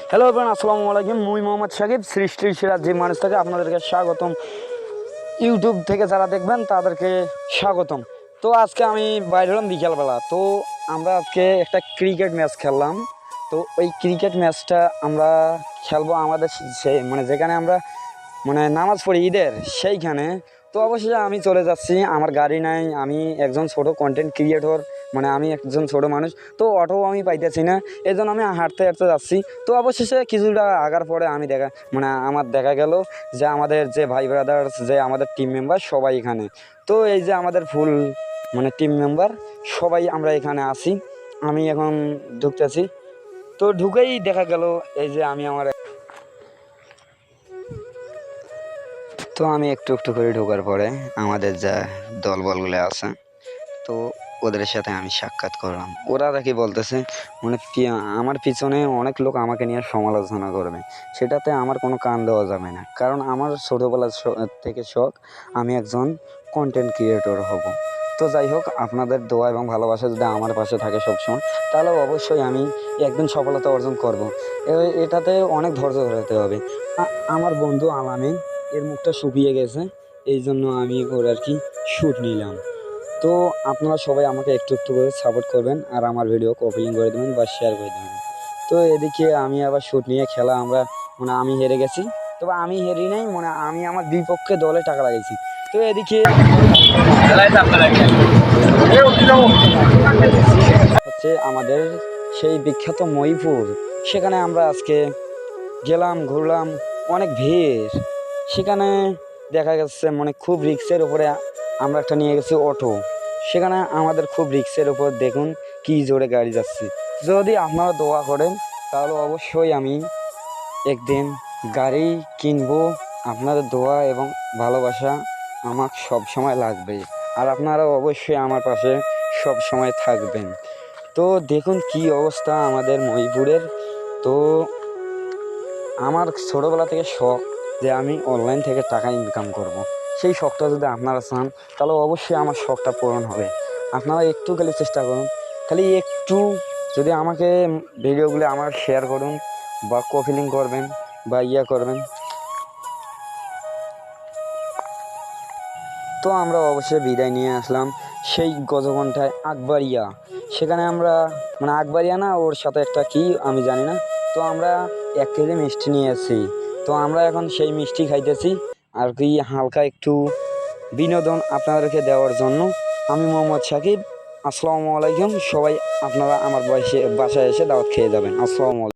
Hello everyone, আসসালামু আলাইকুম। মুই মোহাম্মদ সাকিব, সৃষ্টির সেরা যে মানুষ থেকে আপনাদেরকে স্বাগতম। ইউটিউব থেকে যারা দেখবেন তাদেরকে স্বাগতম। তো আজকে আমি বাইরে হলাম বিকালবেলা। তো আমরা আজকে একটা ক্রিকেট ম্যাচ খেললাম। তো ওই ক্রিকেট ম্যাচটা আমরা খেলবো আমাদের মানে যেখানে আমরা নামাজ পড়ি ঈদের সেইখানে। তো অবশ্যই আমি চলে যাচ্ছি, আমার গাড়ি নাই, আমি একজন ছোট কন্টেন্ট ক্রিয়েটর, আমি একজন ছোট মানুষ। তো অটো আমি পাইতেছি না, এই জন্য আমি হাঁটতে হাঁটতে যাচ্ছি। তো অবশেষে কিছুটা আগার পরে আমি আমার দেখা গেল যে আমাদের যে ভাই ব্রাদার্স, যে আমাদের টিম মেম্বার সবাই এখানে। তো এই যে আমাদের ফুল টিম মেম্বার সবাই আমরা এখানে আছি। আমি এখন ঢুকতেছি। তো ঢুকেই দেখা গেল এই যে আমি একটু একটু করে ঢোকার পরে আমাদের যা দলবলগুলো আছে, তো ওদের সাথে আমি সাক্ষাৎ করলাম। ওরা দেখি বলতেছে আমার পিছনে অনেক লোক আমাকে নিয়ে সমালোচনা করবে, সেটাতে আমার কোনো কান দেওয়া যাবে না। কারণ আমার ছোটোবেলার থেকে শখ আমি একজন কন্টেন্ট ক্রিয়েটর হব। তো যাই হোক, আপনাদের দোয়া এবং ভালোবাসা যদি আমার পাশে থাকে সবসময়, তাহলে অবশ্যই আমি একদিন সফলতা অর্জন করব। এটাতে অনেক ধৈর্য ধরতে হবে। আমার বন্ধু আলামিন, এর মুখটা শুকিয়ে গেছে, এই জন্য আমি ওর আর কি শ্যুট নিলাম। তো আপনারা সবাই আমাকে একটু একটু করে সাপোর্ট করবেন, আর আমার ভিডিও কপিং করে দেবেন বা শেয়ার করে দেবেন। তো এদিকে আমি আবার শ্যুট নিয়ে খেলা আমরা আমি হেরে গেছি। তবে আমি হেরি নাই, আমি আমার বিপক্ষে দলে টাকা লাগাইছি। তো এদিকে হচ্ছে আমাদের সেই বিখ্যাত মহিপুর, সেখানে আমরা আজকে গেলাম, ঘুরলাম, অনেক ভিড়। সেখানে দেখা গেছে খুব রিক্সের উপরে আমরা একটা নিয়ে গেছি অটো। সেখানে আমাদের খুব রিক্সের উপর দেখুন কি জোরে গাড়ি যাচ্ছে। যদি আপনারা দোয়া করেন তাহলে অবশ্যই আমি একদিন গাড়ি কিনবো। আপনাদের দোয়া এবং ভালোবাসা আমার সব সময় লাগবে, আর আপনারা অবশ্যই আমার পাশে সব সময় থাকবেন। তো দেখুন কি অবস্থা আমাদের মহিপুরের। তো আমার ছোটোবেলা থেকে শখ যে আমি অনলাইন থেকে টাকা ইনকাম করব। সেই শখটা যদি আপনারা চান তাহলে অবশ্যই আমার শখটা পূরণ হবে। আপনারা একটু খালি চেষ্টা করুন, খালি একটু যদি আমাকে ভিডিওগুলো আমার শেয়ার করুন বা কপিলিং করবেন বা করবেন। তো আমরা অবশ্যই বিদায় নিয়ে আসলাম সেই গজঘণ্টায় আকবরিয়া। সেখানে আমরা আকবরিয়া না, ওর সাথে একটা কি আমি জানি না। তো আমরা 1 কেজি মিষ্টি নিয়ে এসেছি। তো আমরা এখন সেই মিষ্টি খাইতেছি আর কি, হালকা একটু বিনোদন আপনাদেরকে দেওয়ার জন্য। আমি মোহাম্মদ সাকিব, আসসালামু আলাইকুম। সবাই আপনারা আমার বাসায় এসে দাওয়াত খেয়ে যাবেন। আসসালামু আলাইকুম।